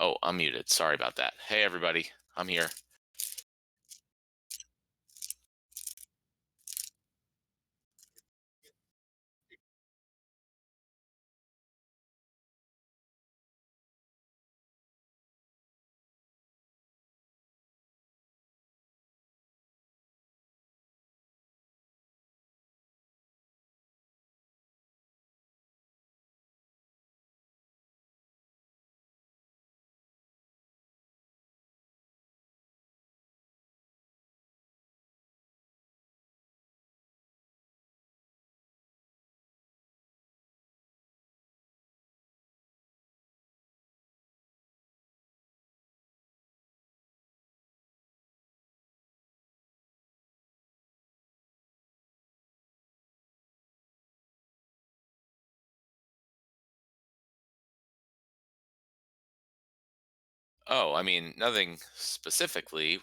Oh, I'm muted. Sorry about that. Hey, everybody. I'm here. Oh, I mean, nothing specifically.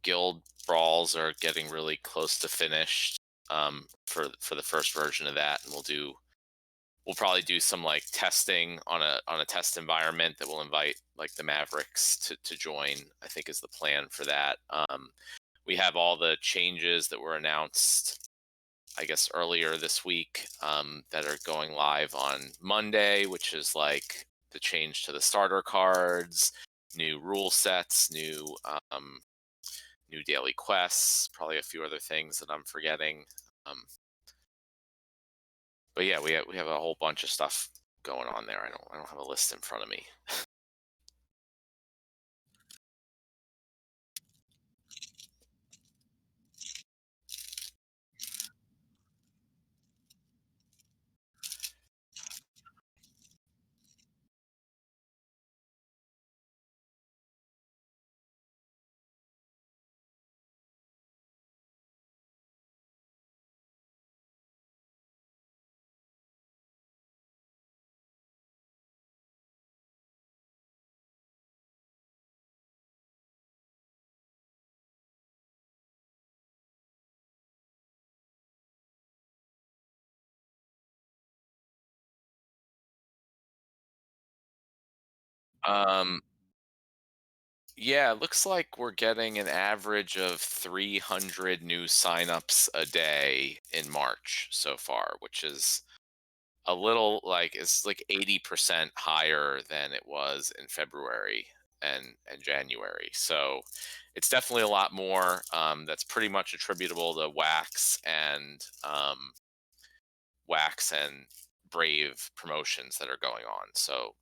Guild brawls are getting really close to finished for the first version of that, and we'll probably do some like testing on a test environment that will invite like the Mavericks to join. I think is the plan for that. We have all the changes that were announced, I guess, earlier this week, that are going live on Monday, which is like the change to the starter cards, new rule sets, new daily quests, probably a few other things that I'm forgetting. Um, but yeah, we have a whole bunch of stuff going on there. I don't have a list in front of me. Um, yeah, it looks like we're getting an average of 300 new signups a day in March so far, which is a little like it's like 80% higher than it was in February and January. So it's definitely a lot more. That's pretty much attributable to Wax and Brave promotions that are going on. So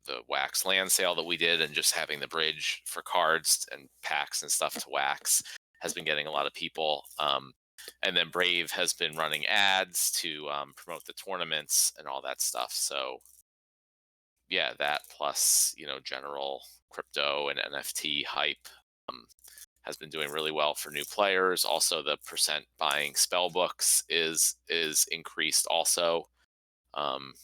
the Wax land sale that we did and just having the bridge for cards and packs and stuff to Wax has been getting a lot of people. And then Brave has been running ads to promote the tournaments and all that stuff. So yeah, that plus general crypto and NFT hype um, has been doing really well for new players. Also, the percent buying spell books is increased also. Um,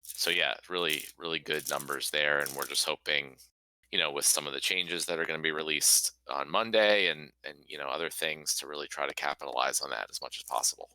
so yeah, really good numbers there, and we're just hoping, with some of the changes that are going to be released on Monday and other things to really try to capitalize on that as much as possible.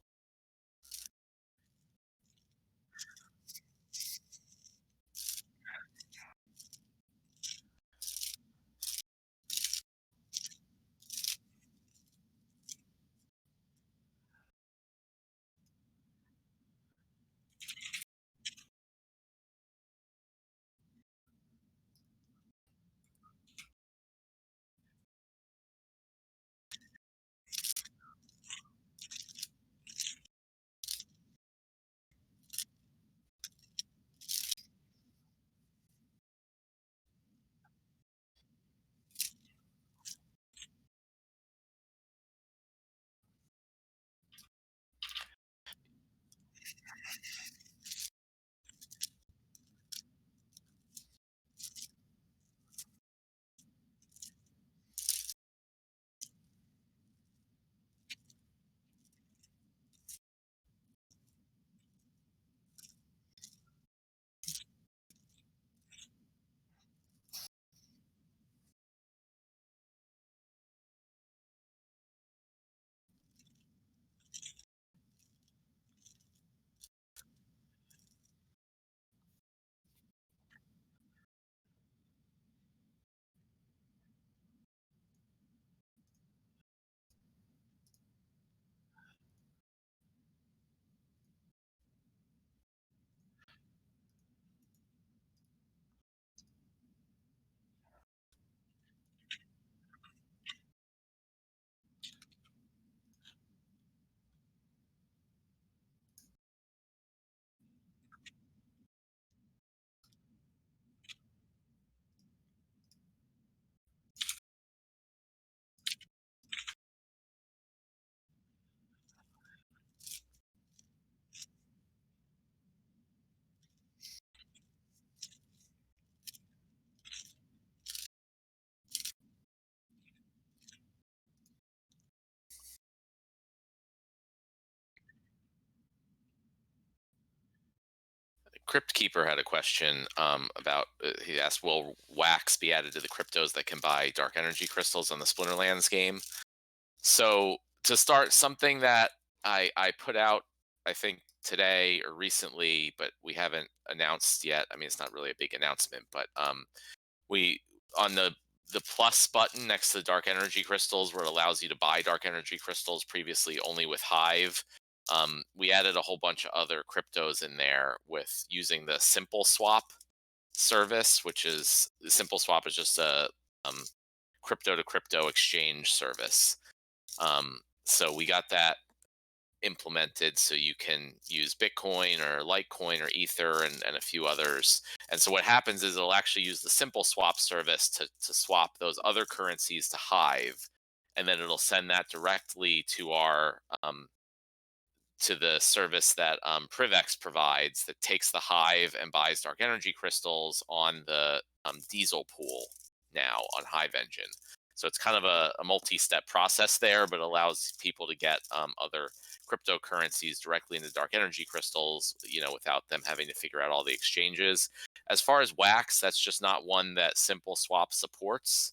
Crypt Keeper had a question about. He asked, "Will wax be added to the cryptos that can buy dark energy crystals on the Splinterlands game?" So to start, something that I put out, I think today or recently, but we haven't announced yet. I mean, it's not really a big announcement, but we on the plus button next to the dark energy crystals, where it allows you to buy dark energy crystals previously only with Hive. We added a whole bunch of other cryptos in there with using the Simple Swap service, which is Simple Swap is just a um, crypto to crypto exchange service. So we got that implemented so you can use Bitcoin or Litecoin or Ether and a few others. And so what happens is it'll actually use the Simple Swap service to swap those other currencies to Hive. And then it'll send that directly to our to the service that Privex provides that takes the Hive and buys dark energy crystals on the Diesel pool now on Hive Engine. So it's kind of a multi-step process there, but allows people to get other cryptocurrencies directly into dark energy crystals, without them having to figure out all the exchanges. As far as Wax, that's just not one that Simple Swap supports.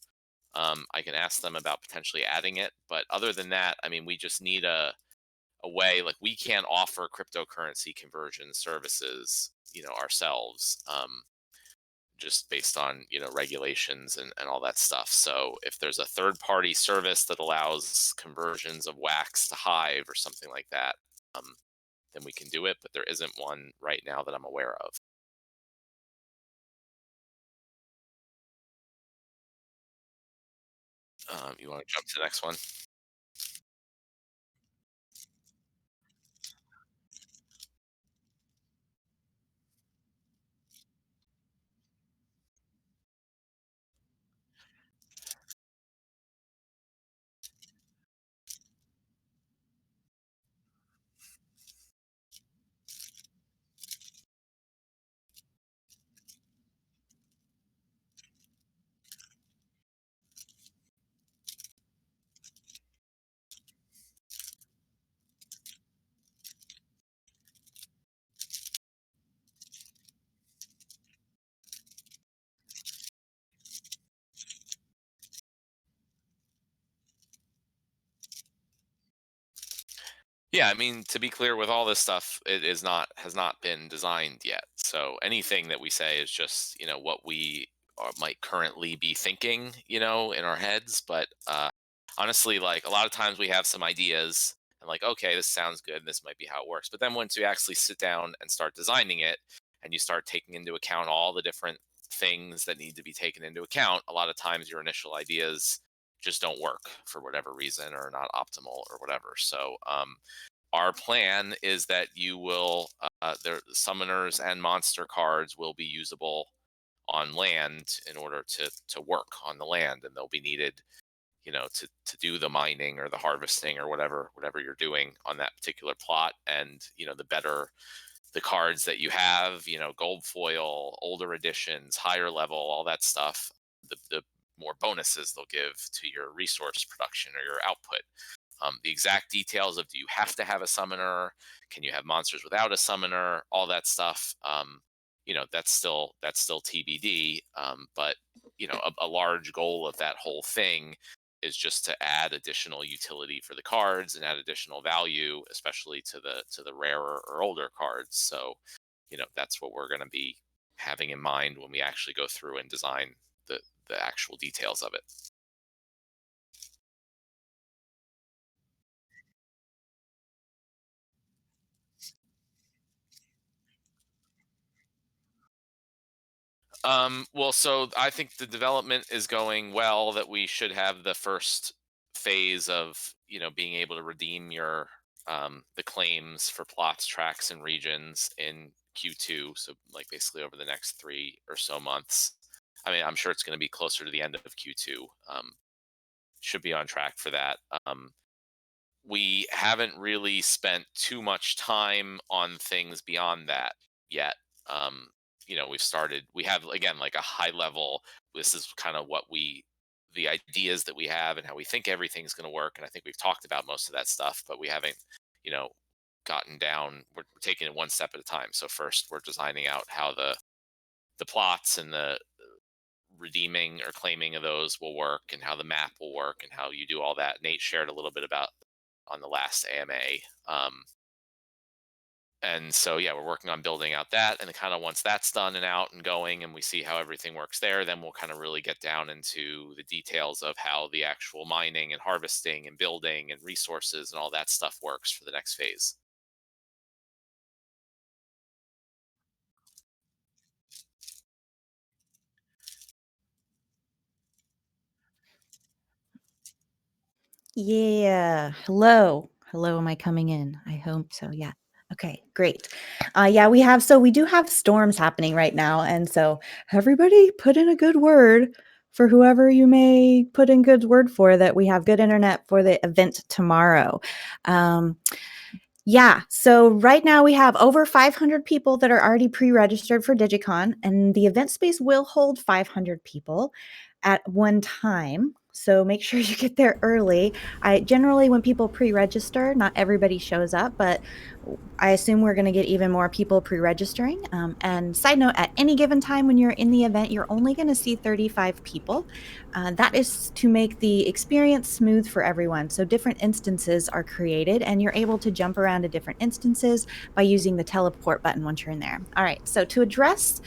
I can ask them about potentially adding it, but other than that, I mean, we just need a way, like, we can't offer cryptocurrency conversion services ourselves, just based on regulations and all that stuff. So if there's a third party service that allows conversions of Wax to Hive or something like that, then we can do it, but there isn't one right now that I'm aware of. You want to jump to the next one? Yeah, I mean, to be clear, with all this stuff, it is not has not been designed yet. So anything that we say is just what we might currently be thinking, in our heads. But honestly, like, a lot of times we have some ideas and, like, okay, this sounds good, this might be how it works. But then once you actually sit down and start designing it, and you start taking into account all the different things that need to be taken into account, a lot of times your initial ideas just don't work for whatever reason, or not optimal or whatever. So our plan is that you will their summoners and monster cards will be usable on land in order to work on the land, and they'll be needed to do the mining or the harvesting or whatever you're doing on that particular plot. And the better the cards that you have, gold foil, older editions, higher level, all that stuff, the more bonuses they'll give to your resource production or your output. The exact details of, do you have to have a summoner? Can you have monsters without a summoner? All that stuff. That's still TBD. But a large goal of that whole thing is just to add additional utility for the cards and add additional value, especially to the rarer or older cards. So, that's what we're going to be having in mind when we actually go through and design the actual details of it. Well, so I think the development is going well. That we should have the first phase of being able to redeem your the claims for plots, tracks, and regions in Q2. So, like, basically over the next 3 or so months. I mean, I'm sure it's going to be closer to the end of Q2. Should be on track for that. We haven't really spent too much time on things beyond that yet. Um, we have, again, like, a high level. This is kind of the ideas that we have and how we think everything's going to work. And I think we've talked about most of that stuff, but we haven't, you know, gotten down. We're taking it one step at a time. So first, we're designing out how the plots and the redeeming or claiming of those will work, and how the map will work, and how you do all that. Nate shared a little bit about on the last AMA. And so, yeah, we're working on building out that. And kind of once that's done and out and going, and we see how everything works there, then we'll kind of really get down into the details of how the actual mining and harvesting and building and resources and all that stuff works for the next phase. Yeah. Hello. Hello, am I coming in? I hope so. Yeah. Okay, great. Yeah, we do have storms happening right now. And so everybody put in a good word for whoever you may put in good word for that we have good internet for the event tomorrow. Um, yeah, so right now we have over 500 people that are already pre-registered for Digicon, and the event space will hold 500 people at one time. So make sure you get there early. I generally, when people pre-register, not everybody shows up, but I assume we're going to get even more people pre-registering. And side note, at any given time when you're in the event, you're only going to see 35 people. That is to make the experience smooth for everyone. So different instances are created, and you're able to jump around to different instances by using the teleport button once you're in there. All right, so to address,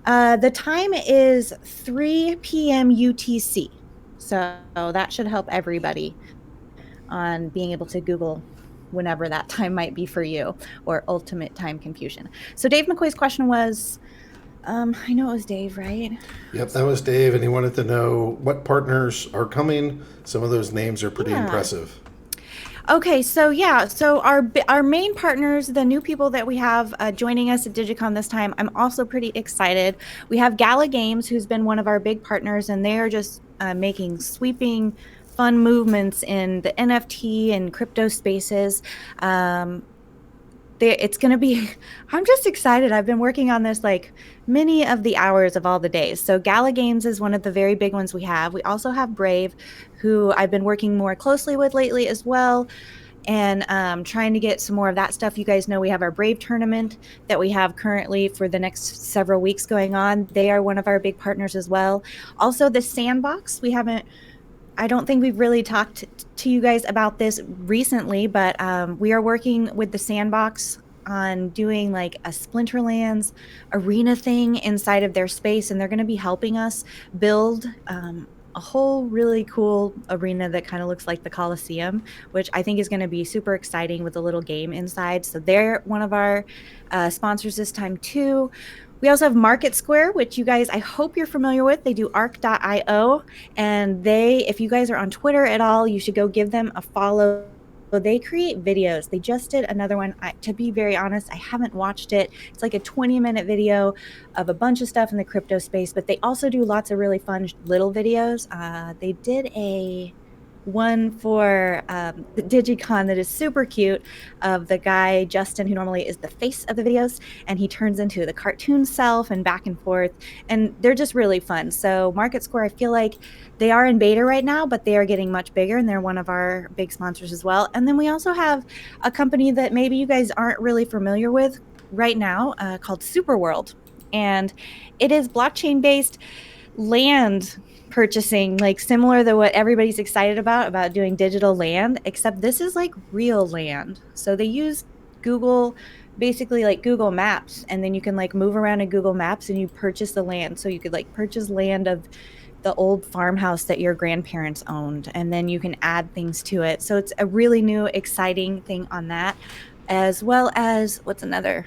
the time is 3 p.m. UTC. So that should help everybody on being able to Google whenever that time might be for you, or ultimate time confusion. So Dave McCoy's question was, I know it was Dave, right? Yep, that was Dave, and he wanted to know what partners are coming. Some of those names are pretty Yeah. impressive. Okay, so yeah, so our main partners, the new people that we have joining us at Digicon this time, I'm also pretty excited. We have Gala Games, who's been one of our big partners, and they are just making sweeping, fun movements in the NFT and crypto spaces. It's going to be, I'm just excited. I've been working on this like many of the hours of all the days. So Gala Games is one of the very big ones we have. We also have Brave, who I've been working more closely with lately as well, and trying to get some more of that stuff. You guys know we have our Brave tournament that we have currently for the next several weeks going on. They are one of our big partners as well. Also, the Sandbox, I don't think we've really talked to you guys about this recently, but we are working with the Sandbox on doing like a Splinterlands arena thing inside of their space, and they're going to be helping us build a whole really cool arena that kind of looks like the Coliseum, which I think is going to be super exciting with a little game inside. So they're one of our sponsors this time too. We also have Market Square, which you guys, I hope you're familiar with. They do arc.io, and if you guys are on Twitter at all, you should go give them a follow. They create videos. They just did another one. To be very honest, I haven't watched it. It's like a 20-minute video of a bunch of stuff in the crypto space, but they also do lots of really fun little videos. They did a one for the Digicon that is super cute, of the guy Justin, who normally is the face of the videos, and he turns into the cartoon self and back and forth, and they're just really fun. So Market Square, I feel like they are in beta right now, but they are getting much bigger, and they're one of our big sponsors as well. And then we also have a company that maybe you guys aren't really familiar with right now, called Superworld, and it is blockchain based land purchasing, like similar to what everybody's excited about doing digital land, except this is like real land. So they use Google, basically like Google Maps, and then you can like move around in Google Maps and you purchase the land. So you could like purchase land of the old farmhouse that your grandparents owned, and then you can add things to it. So it's a really new, exciting thing on that, as well as what's another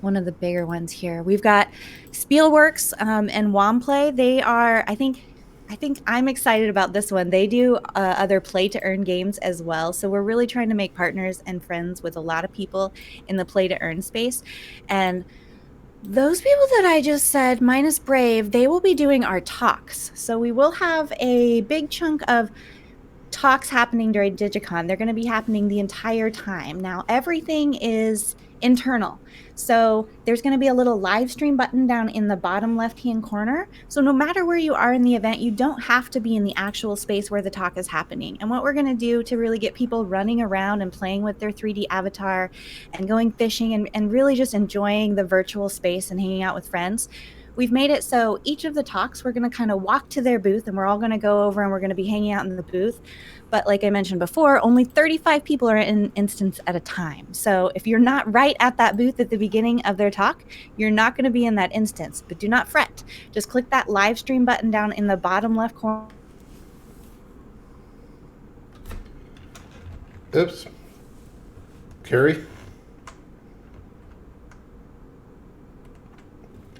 one of the bigger ones here. We've got Spielworks and Womplay. They are, I think I'm excited about this one. They do other play to earn games as well. So we're really trying to make partners and friends with a lot of people in the play to earn space. And those people that I just said, minus Brave, they will be doing our talks. So we will have a big chunk of talks happening during Digicon. They're going to be happening the entire time. Now, everything is internal. So there's going to be a little live stream button down in the bottom left-hand corner. So no matter where you are in the event, you don't have to be in the actual space where the talk is happening. And what we're going to do to really get people running around and playing with their 3D avatar and going fishing and really just enjoying the virtual space and hanging out with friends, we've made it so each of the talks, we're going to kind of walk to their booth and we're all going to go over and we're going to be hanging out in the booth. But like I mentioned before, only 35 people are in an instance at a time. So if you're not right at that booth at the beginning of their talk, you're not going to be in that instance. But do not fret. Just click that live stream button down in the bottom left corner. Oops. Carrie?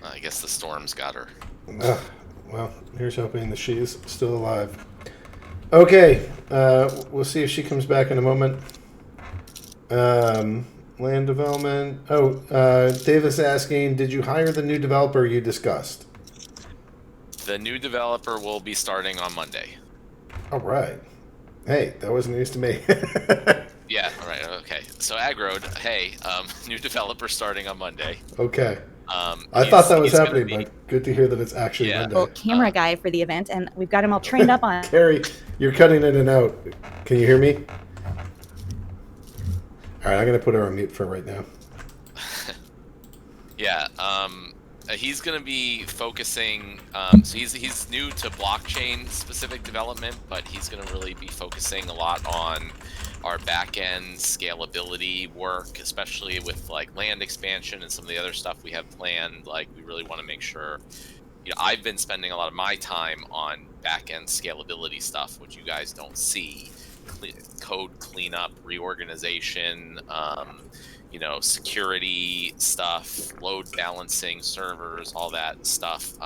I guess the storm's got her. Well, here's hoping that she's still alive. Okay, we'll see if she comes back in a moment. Land development. Dave is asking, did you hire the new developer you discussed? The new developer will be starting on Monday. All right. Hey, that was news to me. Yeah, all right, okay. So aggroed, hey, new developer starting on Monday. Okay. I thought that was happening, but good to hear that it's actually Monday. Well, camera guy for the event, and we've got him all trained up on it. Carrie, you're cutting in and out. Can you hear me? All right, I'm going to put her on mute for right now. Yeah, he's going to be focusing, so he's new to blockchain specific development, but he's going to really be focusing a lot on our back-end scalability work, especially with like land expansion and some of the other stuff we have planned. Like, we really want to make sure, I've been spending a lot of my time on back-end scalability stuff, which you guys don't see. Code cleanup, reorganization, security stuff, load balancing, servers, all that stuff.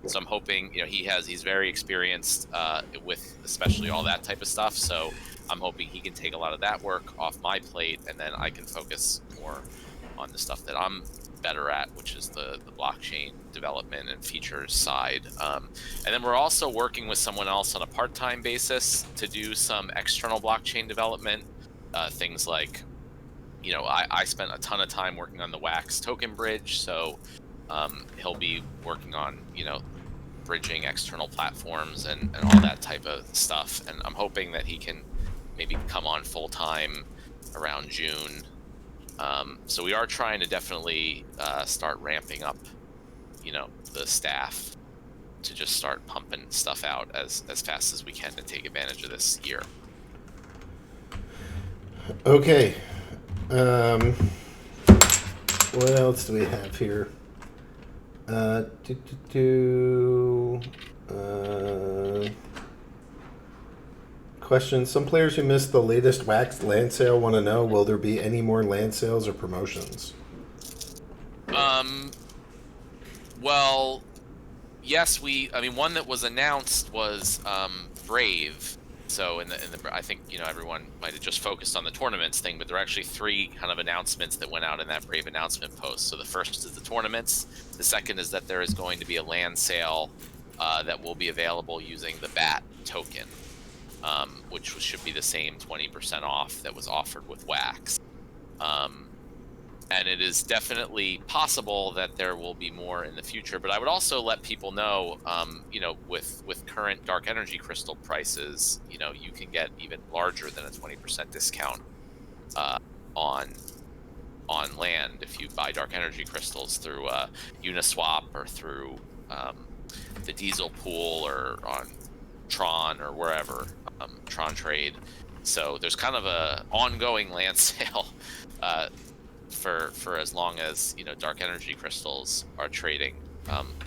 So I'm hoping, he's very experienced with especially all that type of stuff. So I'm hoping he can take a lot of that work off my plate, and then I can focus more on the stuff that I'm better at, which is the blockchain development and features side. And then we're also working with someone else on a part-time basis to do some external blockchain development, things like, I spent a ton of time working on the Wax token bridge, so he'll be working on, bridging external platforms and all that type of stuff. And I'm hoping that he can maybe come on full-time around June. So we are trying to definitely start ramping up, the staff to just start pumping stuff out as fast as we can to take advantage of this year. Okay. What else do we have here? Question. Some players who missed the latest Wax land sale want to know, will there be any more land sales or promotions? Well, yes, one that was announced was Brave. So I think, everyone might have just focused on the tournaments thing, but there are actually 3 kind of announcements that went out in that Brave announcement post. So the first is the tournaments. The second is that there is going to be a land sale that will be available using the BAT token, which should be the same 20% off that was offered with Wax. And it is definitely possible that there will be more in the future. But I would also let people know, with current dark energy crystal prices, you can get even larger than a 20% discount on land if you buy dark energy crystals through Uniswap or through the Diesel pool or on Tron or wherever, Tron Trade. So there's kind of a ongoing land sale for as long as dark energy crystals are trading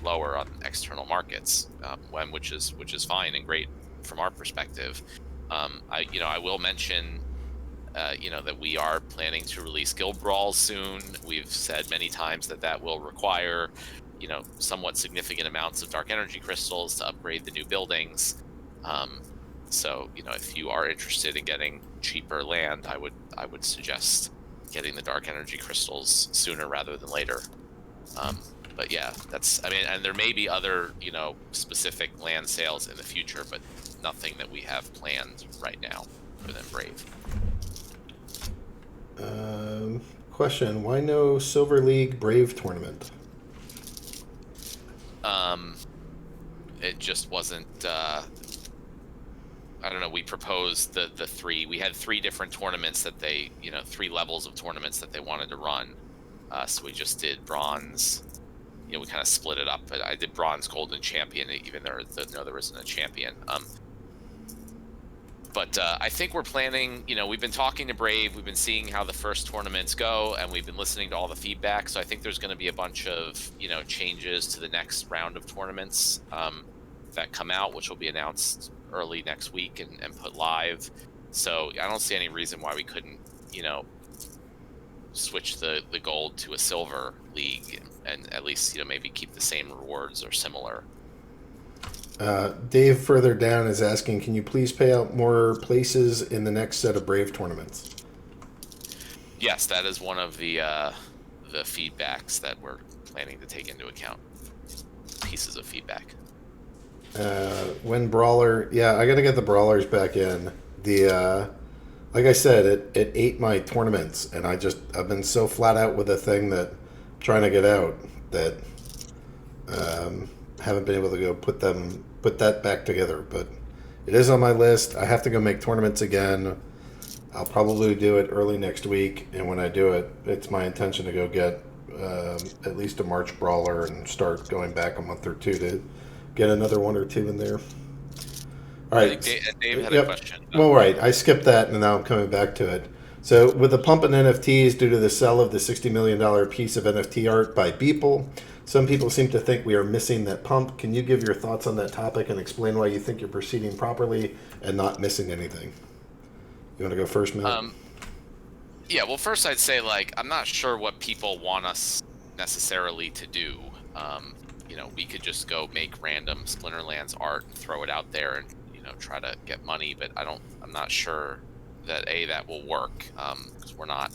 lower on external markets, which is fine and great from our perspective. I will mention that we are planning to release Guild Brawls soon. We've said many times that will require somewhat significant amounts of dark energy crystals to upgrade the new buildings. So if you are interested in getting cheaper land, I would suggest getting the dark energy crystals sooner rather than later. But yeah, and there may be other specific land sales in the future, but nothing that we have planned right now other than Brave. Question: why no Silver League Brave tournament? It just wasn't. I don't know. We proposed the three. We had three different tournaments that they, three levels of tournaments that they wanted to run. So we just did bronze. We kind of split it up. But I did bronze, gold, and champion, even though there isn't a champion. But I think we're planning. We've been talking to Brave. We've been seeing how the first tournaments go, and we've been listening to all the feedback. So I think there's going to be a bunch of changes to the next round of tournaments that come out, which will be announced early next week and put live. So I don't see any reason why we couldn't switch the gold to a silver league and at least maybe keep the same rewards or similar. Dave further down is asking, can you please pay out more places in the next set of Brave tournaments? Yes, that is one of the feedbacks that we're planning to take into account. Pieces of feedback. When Brawler, I got to get the Brawlers back in. Like I said, it ate my tournaments, and I've been so flat out with the thing that I'm trying to get out that haven't been able to go put that back together. But it is on my list. I have to go make tournaments again. I'll probably do it early next week, and when I do it, it's my intention to go get at least a March Brawler and start going back a month or two to get another one or two in there. All right. Dave had a question. Well, right. I skipped that, and now I'm coming back to it. So, with the pump in NFTs due to the sale of the $60 million piece of NFT art by Beeple, some people seem to think we are missing that pump. Can you give your thoughts on that topic and explain why you think you're proceeding properly and not missing anything? You want to go first, Matt? Yeah, well, first I'd say, I'm not sure what people want us necessarily to do. We could just go make random Splinterlands art and throw it out there and, try to get money, but I'm not sure that that will work, because we're not,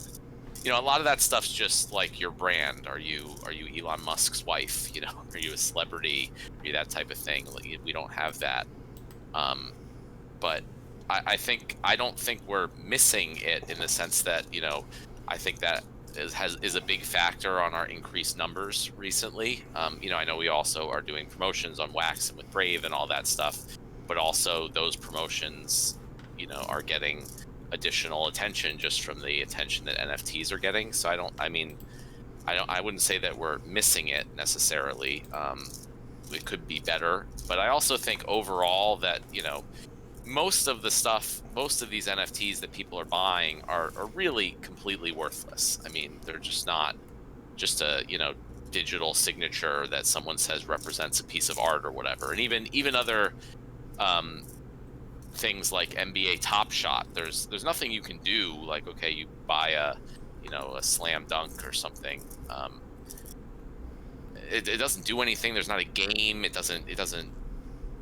a lot of that stuff's just like your brand. Are you Elon Musk's wife? Are you a celebrity? Are you that type of thing? We don't have that. But I don't think we're missing it in the sense that, I think that is a big factor on our increased numbers recently. I know we also are doing promotions on Wax and with Brave and all that stuff, but also those promotions, are getting additional attention just from the attention that NFTs are getting. So I wouldn't say that we're missing it necessarily. It could be better, but I also think overall that, most of these NFTs that people are buying are really completely worthless. They're just not just a, digital signature that someone says represents a piece of art or whatever. And even other things like NBA Top Shot, there's nothing you can do. Like, okay, you buy a slam dunk or something. It doesn't do anything. There's not a game. It doesn't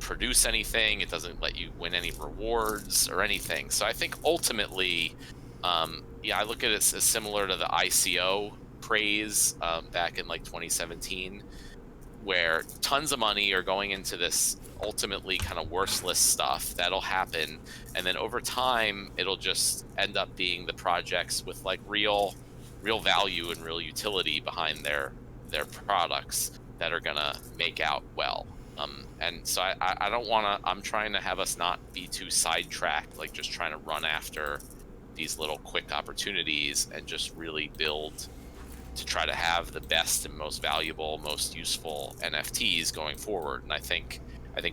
produce anything. It doesn't let you win any rewards or anything. So I think ultimately, I look at it as similar to the ICO craze back in 2017, where tons of money are going into this ultimately kind of worthless stuff. That'll happen, and then over time it'll just end up being the projects with real value and real utility behind their products that are gonna make out well. And so I don't want to. I'm trying to have us not be too sidetracked, just trying to run after these little quick opportunities, and just really build to try to have the best and most valuable, most useful NFTs going forward. And I think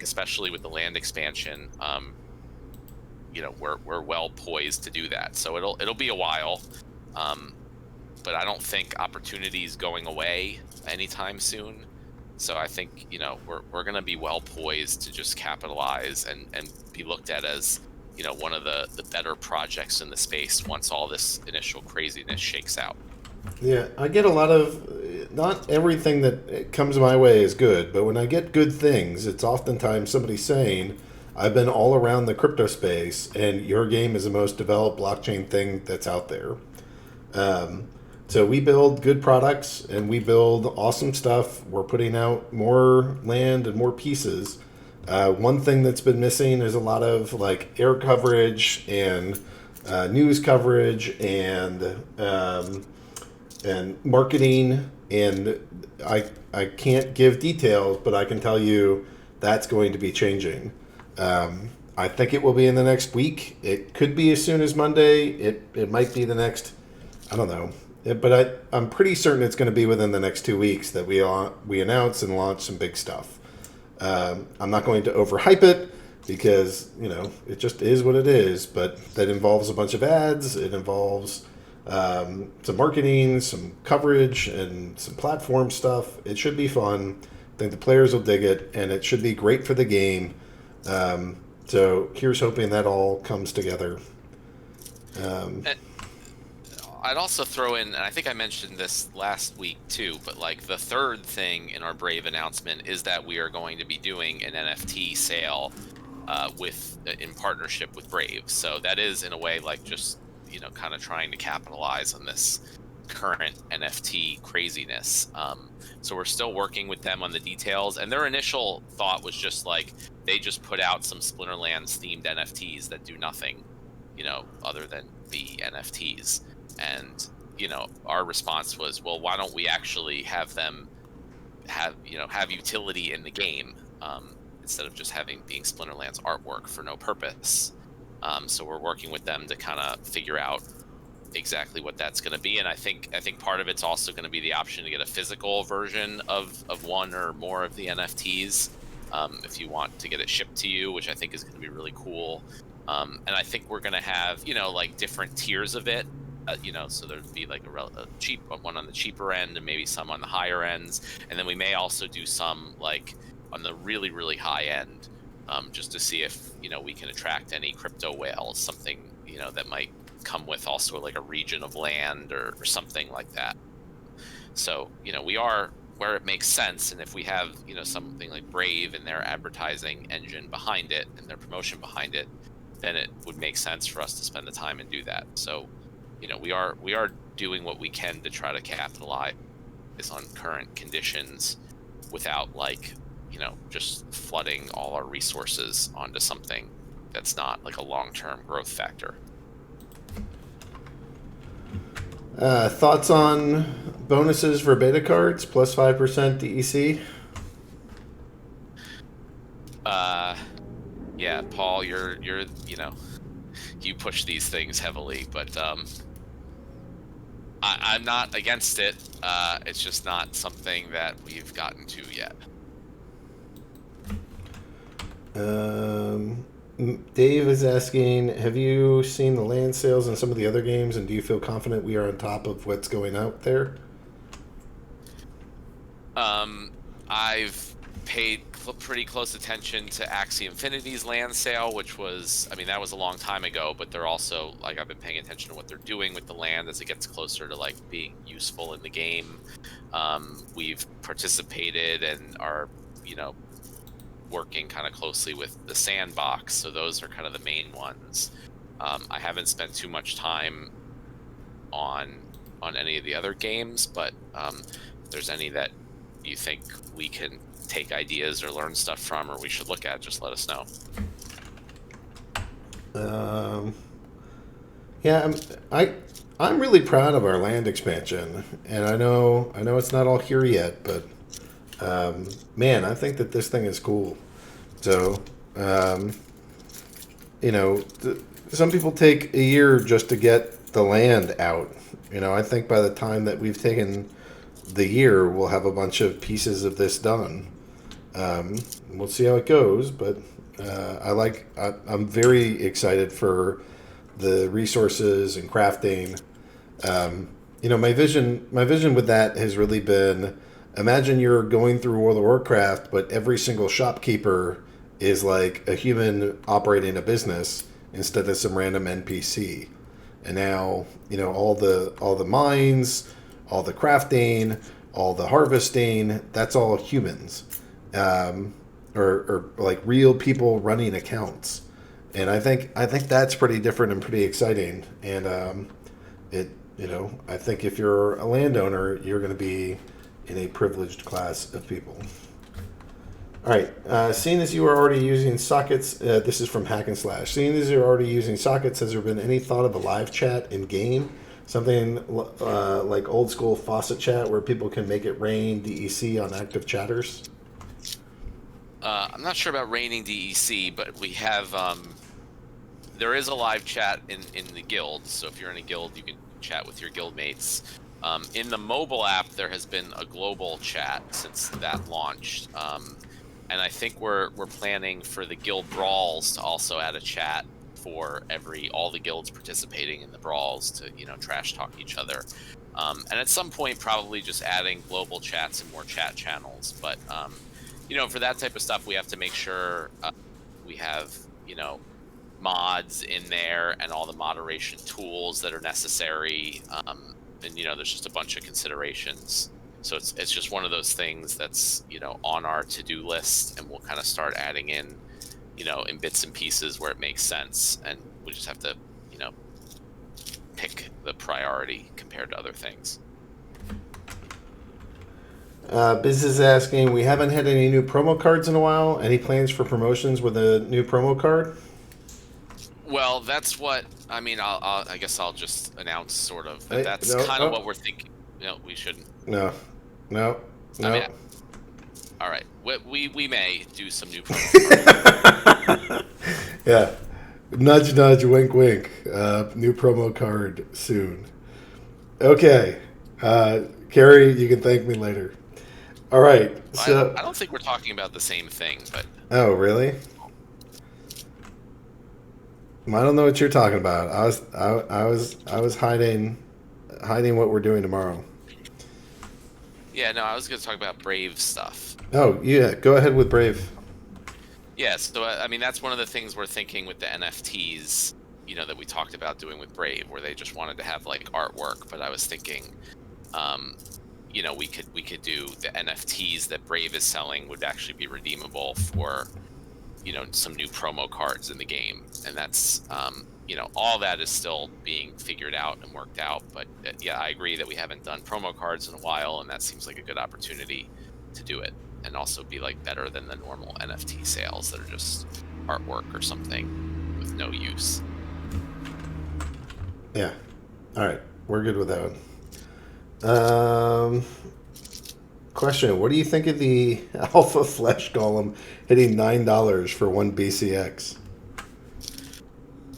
especially with the land expansion, we're well poised to do that. So it'll be a while, but I don't think opportunities going away anytime soon. So I think we're going to be well poised to just capitalize and be looked at as one of the better projects in the space once all this initial craziness shakes out. Yeah, I get a lot of, not everything that comes my way is good, but when I get good things, it's oftentimes somebody saying, I've been all around the crypto space and your game is the most developed blockchain thing that's out there. So we build good products and we build awesome stuff. We're putting out more land and more pieces. One thing that's been missing is a lot of air coverage and news coverage and and marketing, and I can't give details, but I can tell you that's going to be changing. I think it will be in the next week. It could be as soon as Monday. It might be the next, I don't know. But I'm pretty certain it's going to be within the next 2 weeks that we announce and launch some big stuff. I'm not going to overhype it because, it just is what it is. But that involves a bunch of ads. It involves some marketing, some coverage, and some platform stuff. It should be fun. I think the players will dig it, and it should be great for the game. So here's hoping that all comes together. I'd also throw in, and I think I mentioned this last week too, but like the third thing in our Brave announcement is that we are going to be doing an NFT sale in partnership with Brave. So that is in a way like just kind of trying to capitalize on this current NFT craziness. So we're still working with them on the details, and their initial thought was just like they just put out some Splinterlands themed NFTs that do nothing, other than be NFTs. And our response was, well, why don't we actually have them have utility in the game, instead of just being Splinterlands artwork for no purpose. So we're working with them to kind of figure out exactly what that's going to be, and I think part of it's also going to be the option to get a physical version of one or more of the NFTs, if you want to get it shipped to you, which I think is going to be really cool. And I think we're going to have like different tiers of it. So there'd be like a cheap one on the cheaper end and maybe some on the higher ends. And then we may also do some like on the really, really high end, just to see if, we can attract any crypto whales, something, that might come with also like a region of land or something like that. So, we are where it makes sense. And if we have, something like Brave and their advertising engine behind it and their promotion behind it, then it would make sense for us to spend the time and do that. So, we are doing what we can to try to capitalize on current conditions without just flooding all our resources onto something that's not like a long-term growth factor. Thoughts on bonuses for beta cards plus 5% DEC? Yeah, Paul, you're you push these things heavily, but I'm not against it. It's just not something that we've gotten to yet. Dave is asking, have you seen the land sales in some of the other games, and do you feel confident we are on top of what's going out there? I've paid pretty close attention to Axie Infinity's land sale, which was, that was a long time ago, but they're also like, I've been paying attention to what they're doing with the land as it gets closer to like being useful in the game. We've participated and are, working kind of closely with the sandbox. So those are kind of the main ones. I haven't spent too much time on any of the other games, but if there's any that you think we can take ideas or learn stuff from, or we should look at, just let us know. Yeah, I'm really proud of our land expansion, and I know it's not all here yet, but man, I think that this thing is cool. So, some people take a year just to get the land out. I think by the time that we've taken the year, we'll have a bunch of pieces of this done. We'll see how it goes, but I'm very excited for the resources and crafting. My vision with that has really been, imagine you're going through World of Warcraft, but every single shopkeeper is like a human operating a business instead of some random NPC. And now, all the mines, all the crafting, all the harvesting, that's all humans. Or like real people running accounts. And I think that's pretty different and pretty exciting. And I think if you're a landowner, you're going to be in a privileged class of people. All right. Seeing as you are already using sockets, this is from Hack and Slash. Seeing as you're already using sockets, has there been any thought of a live chat in game Something like old school faucet chat where people can make it rain DEC on active chatters. I'm not sure about raining DEC, but we have there is a live chat in the guild. So if you're in a guild, you can chat with your guild mates. In the mobile app, there has been a global chat since that launched, and I think we're planning for the guild brawls to also add a chat for all the guilds participating in the brawls to trash talk each other. And at some point, probably just adding global chats and more chat channels. But for that type of stuff, we have to make sure we have mods in there and all the moderation tools that are necessary. And there's just a bunch of considerations. So it's just one of those things that's on our to-do list, and we'll kind of start adding in in bits and pieces where it makes sense, and we just have to pick the priority compared to other things. Business is asking, we haven't had any new promo cards in a while. Any plans for promotions with a new promo card? Well, that's what I mean. I guess I'll just announce sort of that. That's No, kind no. of what we're thinking. We shouldn't. No. I mean, all right. We may do some new promo cards. Yeah. Nudge, nudge, wink, wink. New promo card soon. Okay. Carrie, you can thank me later. All right. So I don't think we're talking about the same thing, but. Oh, really? I don't know what you're talking about. I was hiding what we're doing tomorrow. Yeah, no, I was going to talk about Brave stuff. Oh, yeah. Go ahead with Brave. Yeah, so I mean that's one of the things we're thinking with the NFTs, that we talked about doing with Brave, where they just wanted to have like artwork. But I was thinking, we could do the NFTs that Brave is selling would actually be redeemable for some new promo cards in the game, and that's all that is still being figured out and worked out. But yeah, I agree that we haven't done promo cards in a while, and that seems like a good opportunity to do it, and also be like better than the normal NFT sales that are just artwork or something with no use. Yeah. All right, we're good with that one. Question: what do you think of the Alpha Flesh Golem hitting $9 for one BCX?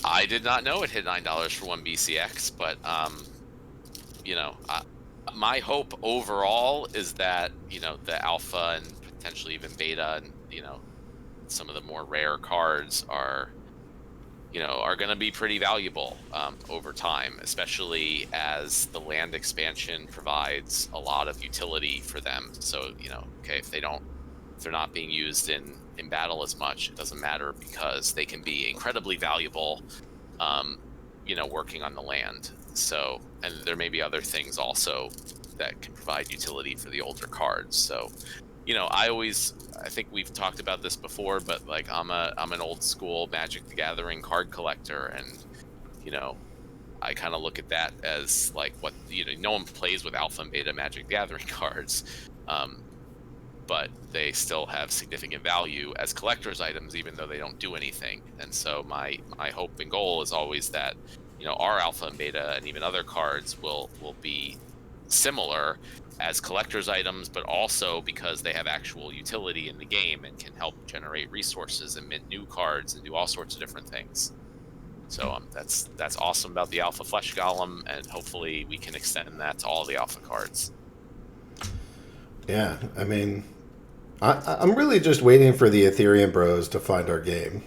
I did not know it hit $9 for one BCX, but my hope overall is that the alpha and potentially even beta and some of the more rare cards are going to be pretty valuable over time, especially as the land expansion provides a lot of utility for them. So okay, if they're not being used in battle as much, it doesn't matter, because they can be incredibly valuable working on the land. So, and there may be other things also that can provide utility for the older cards. So I think we've talked about this before, but like I'm an old school Magic the Gathering card collector, and I kind of look at that as like what no one plays with alpha and beta Magic the Gathering cards, but they still have significant value as collector's items, even though they don't do anything. And so my hope and goal is always that our alpha and beta and even other cards will be similar as collector's items, but also because they have actual utility in the game and can help generate resources and mint new cards and do all sorts of different things. So that's awesome about the Alpha Flesh Golem, and hopefully we can extend that to all the alpha cards. Yeah, I mean, I'm really just waiting for the Ethereum bros to find our game.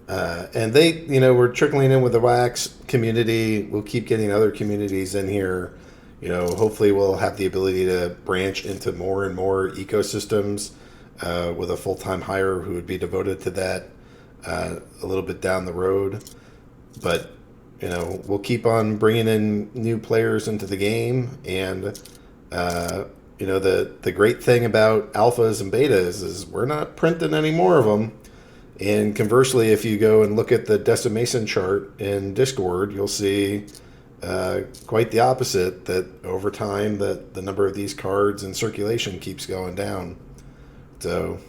And they, we're trickling in with the Wax community. We'll keep getting other communities in here. Hopefully we'll have the ability to branch into more and more ecosystems with a full-time hire who would be devoted to that a little bit down the road. But, we'll keep on bringing in new players into the game. And, the great thing about alphas and betas is we're not printing any more of them. And conversely, if you go and look at the decimation chart in Discord, you'll see quite the opposite, that over time that the number of these cards in circulation keeps going down. So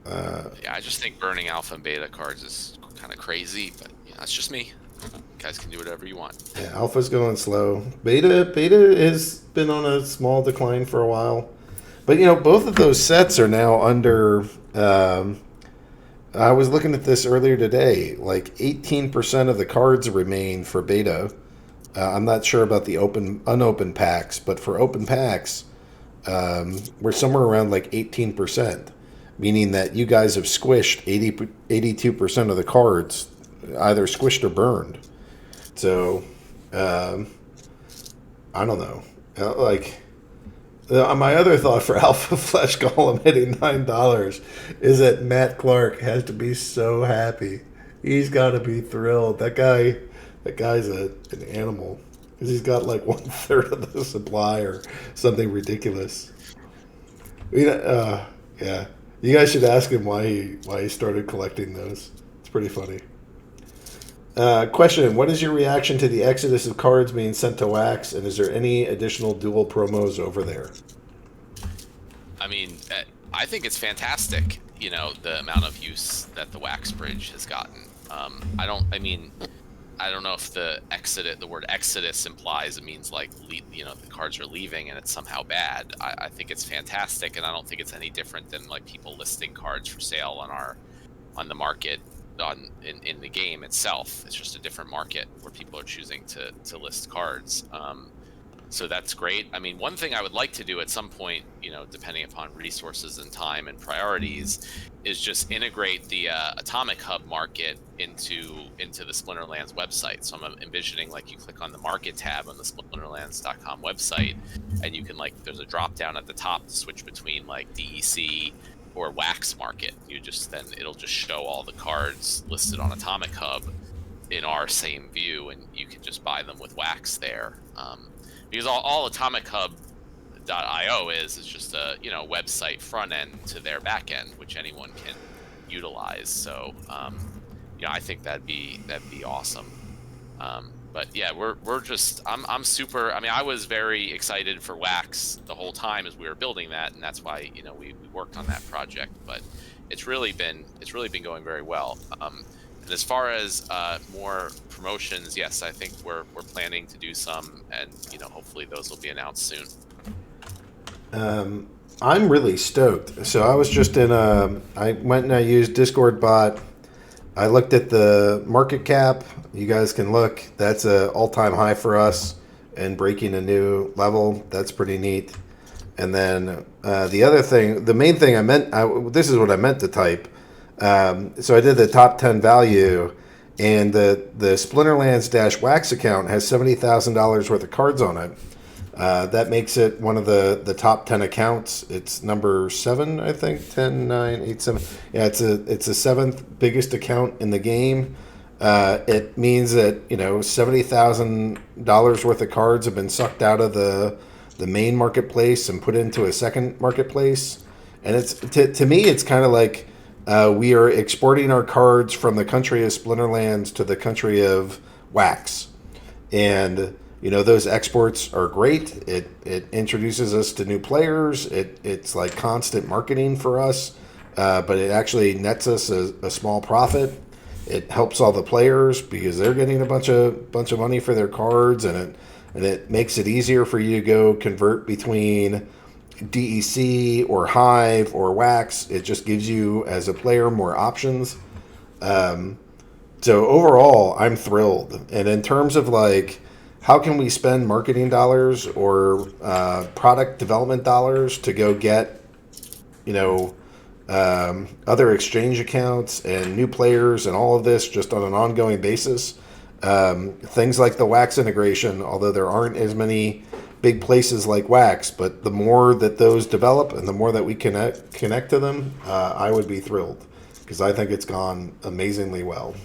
yeah, I just think burning alpha and beta cards is kind of crazy, but that's just me. guys can do whatever you want. Yeah, alpha's going slow. Beta has been on a small decline for a while. But, both of those sets are now under. I was looking at this earlier today. Like 18% of the cards remain for beta. I'm not sure about the unopened packs, but for open packs, we're somewhere around like 18%, meaning that you guys have squished 82% of the cards, either squished or burned. So, I don't know. My other thought for Alpha Flesh Golem hitting $9 is that Matt Clark has to be so happy. He's got to be thrilled. That guy's an animal because he's got like 1/3 of the supply or something ridiculous. Yeah. You guys should ask him why he started collecting those. It's pretty funny. Question: what is your reaction to the exodus of cards being sent to Wax, and is there any additional dual promos over there? I mean, I think it's fantastic, the amount of use that the Wax bridge has gotten. I don't know if the word exodus implies it means like, the cards are leaving and it's somehow bad. I think it's fantastic, and I don't think it's any different than like people listing cards for sale on the market in the game itself. It's just a different market where people are choosing to list cards. So that's great. I mean, one thing I would like to do at some point, depending upon resources and time and priorities, is just integrate the Atomic Hub market into the Splinterlands website. So I'm envisioning like you click on the market tab on the splinterlands.com website, and you can there's a drop down at the top to switch between like DEC or Wax market. It'll just show all the cards listed on Atomic Hub in our same view, and you can just buy them with Wax there. Because all AtomicHub.io is just a website front end to their back end, which anyone can utilize. So I think that'd be awesome. But yeah, I'm super. I mean, I was very excited for Wax the whole time as we were building that, and that's why we worked on that project. But it's really been going very well. And as far as more promotions, yes, I think we're planning to do some, and hopefully those will be announced soon. I'm really stoked. So I was just I went and I used Discord bot. I looked at the market cap. You guys can look. That's an all-time high for us, and breaking a new level. That's pretty neat. And then the other thing, the main thing this is what I meant to type. So I did the top 10 value, and the Splinterlands-Wax account has $70,000 worth of cards on it. That makes it one of the top 10 accounts. It's number 7, I think. 10, 9, 8, 7. Yeah, it's the 7th biggest account in the game. It means that $70,000 worth of cards have been sucked out of the main marketplace and put into a second marketplace. And it's to me, it's kind of like we are exporting our cards from the country of Splinterlands to the country of Wax, and those exports are great. It introduces us to new players. It's like constant marketing for us, but it actually nets us a small profit. It helps all the players because they're getting a bunch of money for their cards, and it makes it easier for you to go convert between DEC or Hive or Wax. It just gives you as a player more options. So overall, I'm thrilled. And in terms of how can we spend marketing dollars or product development dollars to go get other exchange accounts and new players and all of this just on an ongoing basis, things like the Wax integration, although there aren't as many big places like Wax, but the more that those develop and the more that we connect to them, I would be thrilled because I think it's gone amazingly well.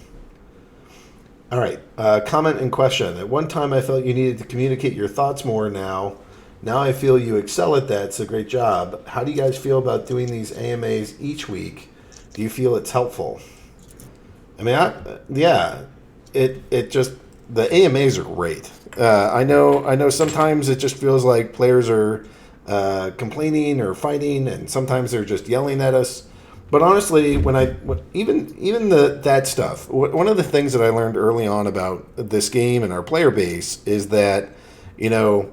All right, comment and question. At one time I felt you needed to communicate your thoughts more. Now I feel you excel at that. It's a great job. How do you guys feel about doing these AMAs each week? Do you feel it's helpful? I mean, it just, the AMAs are great. I know sometimes it just feels like players are complaining or fighting, and sometimes they're just yelling at us. But honestly, even that stuff, one of the things that I learned early on about this game and our player base is that, you know,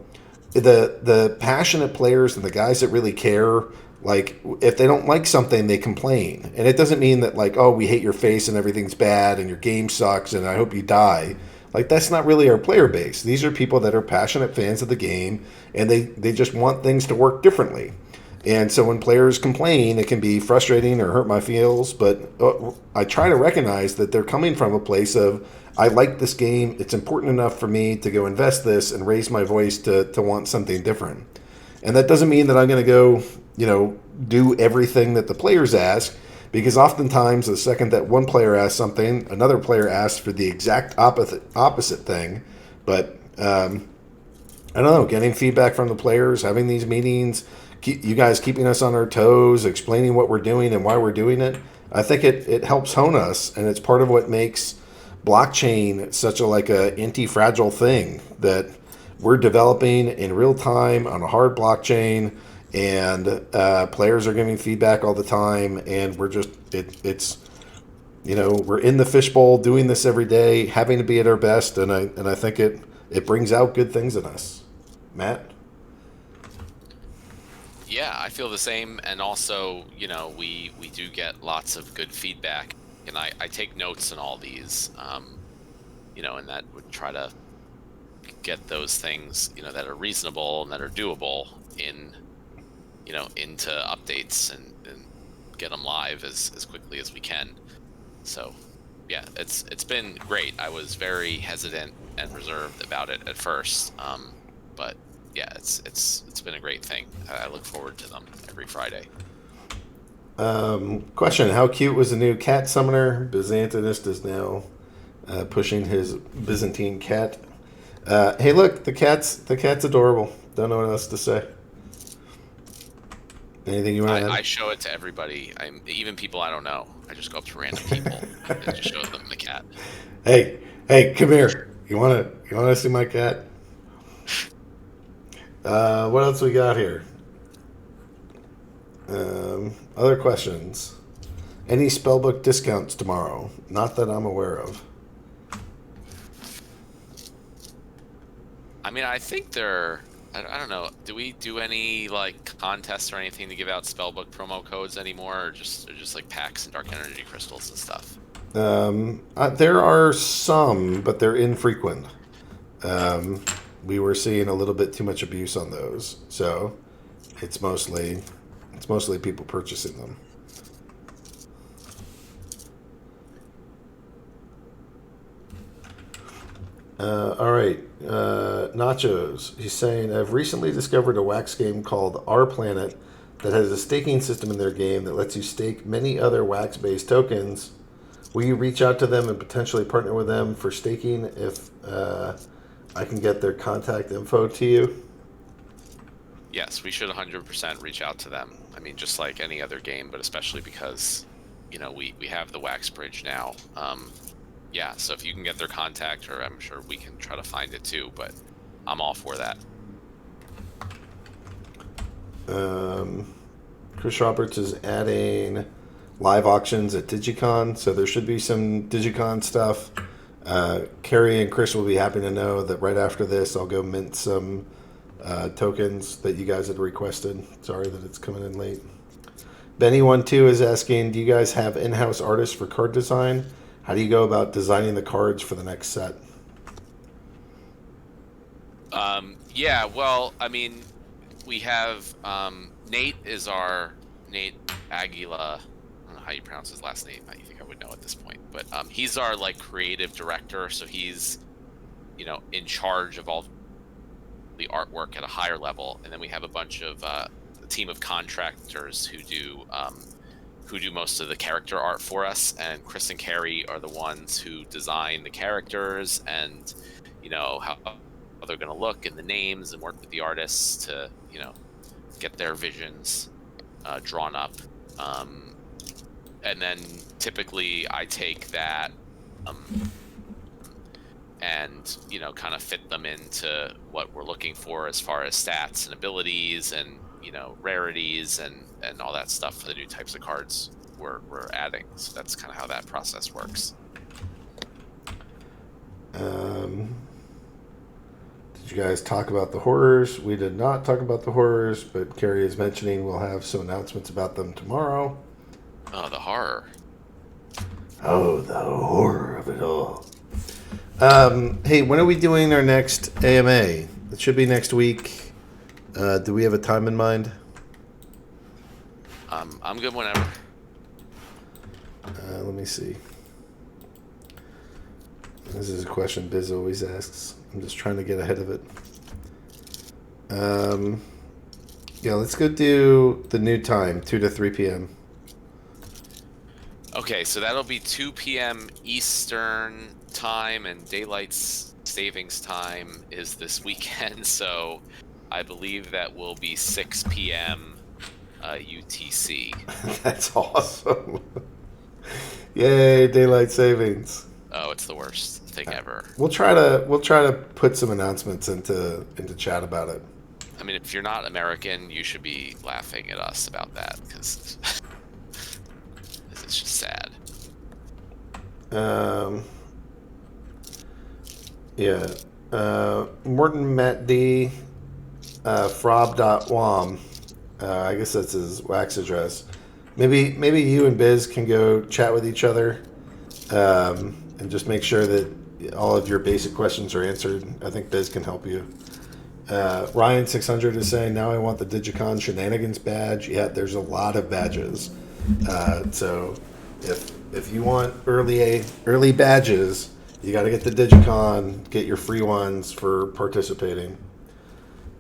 the passionate players and the guys that really care, like if they don't like something, they complain, and it doesn't mean that like, oh, we hate your face and everything's bad and your game sucks and I hope you die. Like that's not really our player base. These are people that are passionate fans of the game, and they just want things to work differently. And so when players complain, it can be frustrating or hurt my feels. But I try to recognize that they're coming from a place of, I like this game. It's important enough for me to go invest this and raise my voice to want something different. And that doesn't mean that I'm going to go, do everything that the players ask. Because oftentimes, the second that one player asks something, another player asks for the exact opposite thing. But I don't know, getting feedback from the players, having these meetings, you guys keeping us on our toes, explaining what we're doing and why we're doing it. I think it helps hone us, and it's part of what makes blockchain such a anti-fragile thing that we're developing in real time on a hard blockchain, and players are giving feedback all the time, and it's we're in the fishbowl doing this every day, having to be at our best, and I think it brings out good things in us. Matt? Yeah, I feel the same, and also, we do get lots of good feedback, and I take notes on all these, and that would try to get those things, that are reasonable and that are doable into updates and get them live as quickly as we can. So, yeah, it's been great. I was very hesitant and reserved about it at first, but yeah, it's been a great thing. I look forward to them every Friday. Question: how cute was the new cat summoner? Byzantinist is now pushing his Byzantine cat. Hey, look, the cat's adorable. Don't know what else to say. Anything you want to add? I show it to everybody. Even people I don't know. I just go up to random people and just show them the cat. Hey, come here. You wanna see my cat? What else we got here? Other questions? Any spellbook discounts tomorrow? Not that I'm aware of. I mean, I think they're. I don't know. Do we do any contests or anything to give out spellbook promo codes anymore, or just like packs and dark energy crystals and stuff? There are some, but they're infrequent. We were seeing a little bit too much abuse on those, so it's mostly people purchasing them. All right, Nachos. He's saying, I've recently discovered a wax game called Our Planet that has a staking system in their game that lets you stake many other wax-based tokens. Will you reach out to them and potentially partner with them for staking if I can get their contact info to you? Yes, we should 100% reach out to them. I mean, just like any other game, but especially because, we have the wax bridge now. Yeah, so if you can get their contact, or I'm sure we can try to find it too, but I'm all for that. Chris Roberts is adding live auctions at Digicon, so there should be some Digicon stuff. Carrie and Chris will be happy to know that right after this, I'll go mint some tokens that you guys had requested. Sorry that it's coming in late. Benny12 is asking, do you guys have in-house artists for card design? How do you go about designing the cards for the next set? Yeah, well, I mean, we have Nate Aguila. I don't know how you pronounce his last name. I think I would know at this point, but he's our creative director, so he's in charge of all the artwork at a higher level, and then we have a bunch of a team of contractors who do most of the character art for us, and Chris and Carrie are the ones who design the characters and how they're going to look and the names, and work with the artists to get their visions drawn up, and then typically I take that and kind of fit them into what we're looking for as far as stats and abilities and rarities and all that stuff for the new types of cards. we're adding. So that's kind of how that process works. Did you guys talk about the horrors? We did not talk about the horrors, but Carrie is mentioning we'll have some announcements about them tomorrow. Oh, the horror. Oh, the horror of it all. Hey, when are we doing our next AMA? It should be next week. Do we have a time in mind? I'm good whenever. Let me see. This is a question Biz always asks. I'm just trying to get ahead of it. Yeah, let's go do the new time, 2 to 3 p.m. Okay, so that'll be 2 p.m. Eastern time, and daylight savings time is this weekend. So I believe that will be 6 p.m. UTC. That's awesome. Yay, daylight savings. Oh, it's the worst thing ever. We'll try to put some announcements into chat about it. I mean, if you're not American, you should be laughing at us about that, because it's just sad. Yeah. Morton Matt D. Frob.wom. I guess that's his wax address. Maybe you and Biz can go chat with each other, and just make sure that all of your basic questions are answered. I think Biz can help you. Ryan600 is saying, now I want the Digicon Shenanigans badge. Yeah, there's a lot of badges. So if you want early badges, you got to get the Digicon, get your free ones for participating.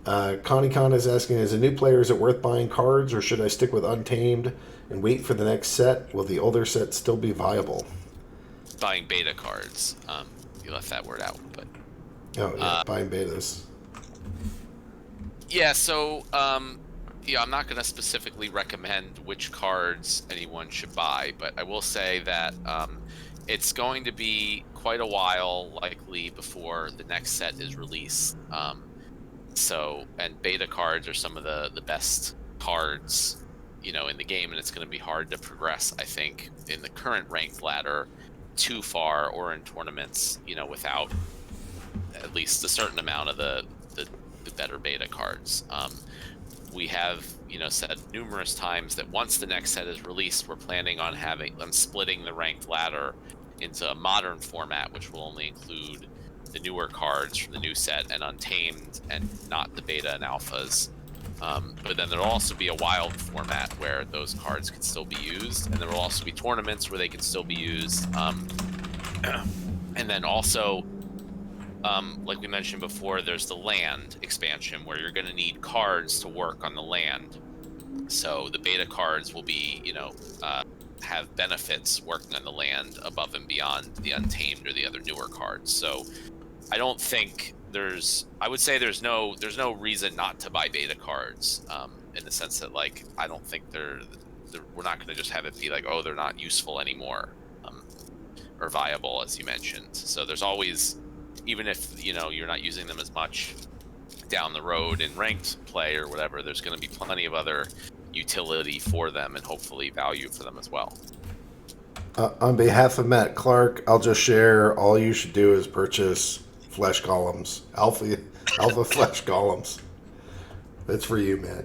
Connie Con is asking, as a new player, is it worth buying cards, or should I stick with Untamed and wait for the next set? Will the older set still be viable? Buying beta cards. You left that word out, but... Oh, yeah, buying betas. Yeah, so, yeah, I'm not going to specifically recommend which cards anyone should buy, but I will say that it's going to be quite a while, likely, before the next set is released. And beta cards are some of the best cards, in the game, and it's going to be hard to progress, I think, in the current ranked ladder too far, or in tournaments, without at least a certain amount of the better beta cards. We have, said numerous times that once the next set is released, we're planning on splitting the ranked ladder into a modern format, which will only include the newer cards from the new set and Untamed, and not the beta and alphas. But then there'll also be a wild format where those cards can still be used, and there will also be tournaments where they can still be used. And then also, like we mentioned before, there's the land expansion where you're going to need cards to work on the land. So the beta cards will be, have benefits working on the land above and beyond the Untamed or the other newer cards. So I don't think I would say there's no reason not to buy beta cards, in the sense that, like, I don't think we're not going to just have it be like, oh, they're not useful anymore, or viable, as you mentioned. So there's always, even if, you're not using them as much down the road in ranked play or whatever, there's going to be plenty of other utility for them and hopefully value for them as well. On behalf of Matt Clark, I'll just share, all you should do is purchase flesh golems, alpha flesh golems. That's for you, Matt.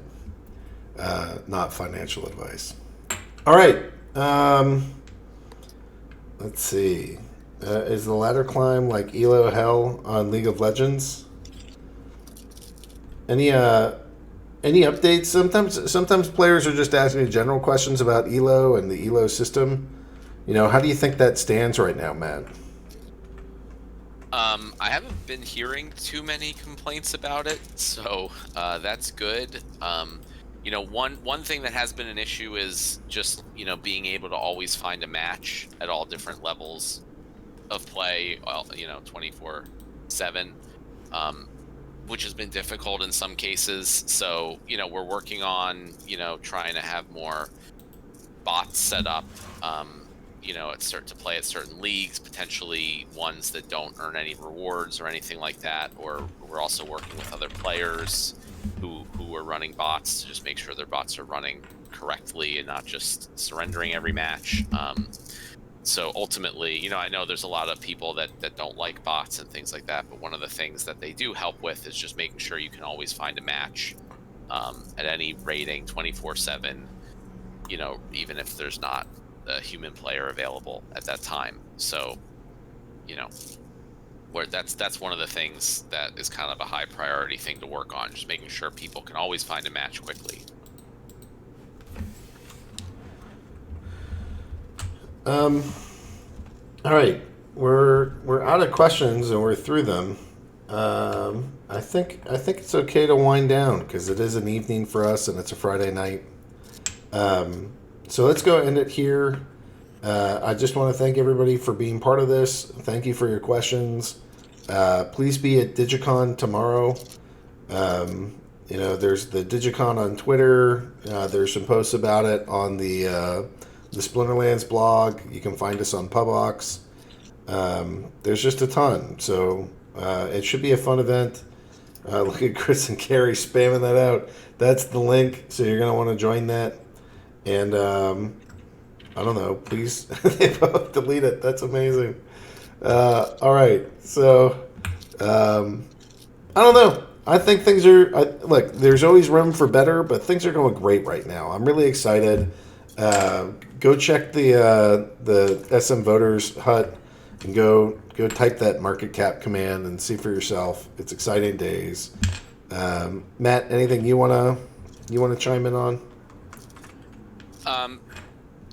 Not financial advice. All right. Let's see. Is the ladder climb like Elo Hell on League of Legends? Any updates? Sometimes players are just asking general questions about Elo and the Elo system. How do you think that stands right now, Matt? I haven't been hearing too many complaints about it, so that's good. One thing that has been an issue is just, being able to always find a match at all different levels of play, 24/7, which has been difficult in some cases. So, we're working on, trying to have more bots set up, to play at certain leagues, potentially ones that don't earn any rewards or anything like that. Or we're also working with other players who are running bots to just make sure their bots are running correctly and not just surrendering every match. So ultimately, I know there's a lot of people that don't like bots and things like that, but one of the things that they do help with is just making sure you can always find a match at any rating 24/7, even if there's not a human player available at that time. So, where that's one of the things that is kind of a high priority thing to work on, just making sure people can always find a match quickly. All right, we're out of questions and we're through them. I think it's okay to wind down because it is an evening for us and it's a Friday night. So let's go end it here. I just want to thank everybody for being part of this. Thank you for your questions. Please be at Digicon tomorrow. There's the Digicon on Twitter. There's some posts about it on the Splinterlands blog. You can find us on Publix. There's just a ton. So it should be a fun event. Look at Chris and Carrie spamming that out. That's the link. So you're going to want to join that. And I don't know. Please they both delete it. That's amazing. All right. So I don't know. I think things are look. There's always room for better, but things are going great right now. I'm really excited. Go check the SM Voters Hut and go type that market cap command and see for yourself. It's exciting days. Matt, anything you wanna chime in on?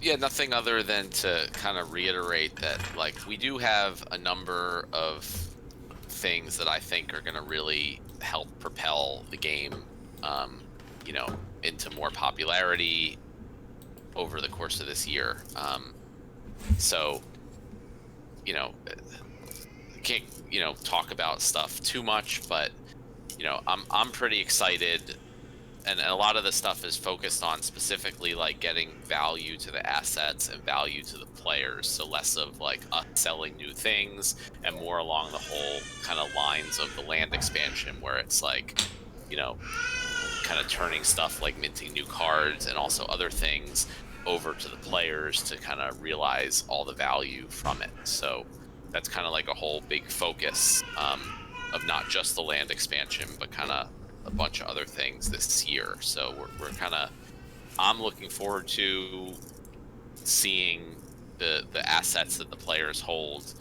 Yeah, nothing other than to kind of reiterate that, we do have a number of things that I think are going to really help propel the game, into more popularity over the course of this year. So, can't, talk about stuff too much, but, I'm pretty excited. And a lot of the stuff is focused on specifically getting value to the assets and value to the players. So less of us selling new things and more along the whole kind of lines of the land expansion, where it's kind of turning stuff like minting new cards and also other things over to the players to kind of realize all the value from it. So that's kind of a whole big focus of not just the land expansion, but kind of a bunch of other things this year. So we're kind of, I'm looking forward to seeing the assets that the players hold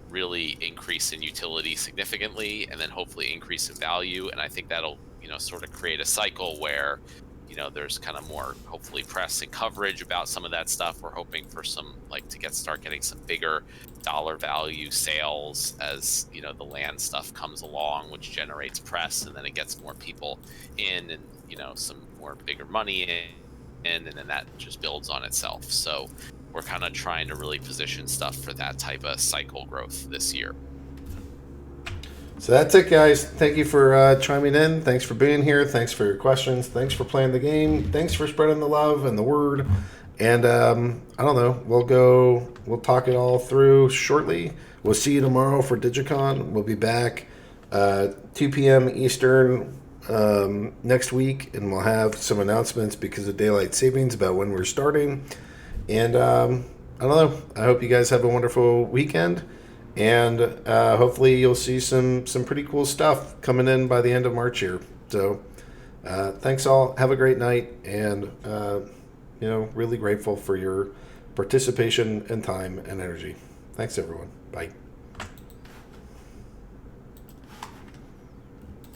really increase in utility significantly, and then hopefully increase in value. And I think that'll sort of create a cycle where there's kind of more, hopefully, press and coverage about some of that stuff. We're hoping for some start getting some bigger dollar value sales as the land stuff comes along, which generates press, and then it gets more people in, and some more bigger money in, and then that just builds on itself. So we're kind of trying to really position stuff for that type of cycle growth this year. So that's it, guys. Thank you for chiming in. Thanks for being here. Thanks for your questions. Thanks for playing the game. Thanks for spreading the love and the word. And I don't know. We'll talk it all through shortly. We'll see you tomorrow for Digicon. We'll be back 2 p.m. Eastern next week, and we'll have some announcements because of daylight savings about when we're starting. And I don't know. I hope you guys have a wonderful weekend. And hopefully you'll see some pretty cool stuff coming in by the end of March here. So thanks all. Have a great night. And, really grateful for your participation and time and energy. Thanks, everyone. Bye.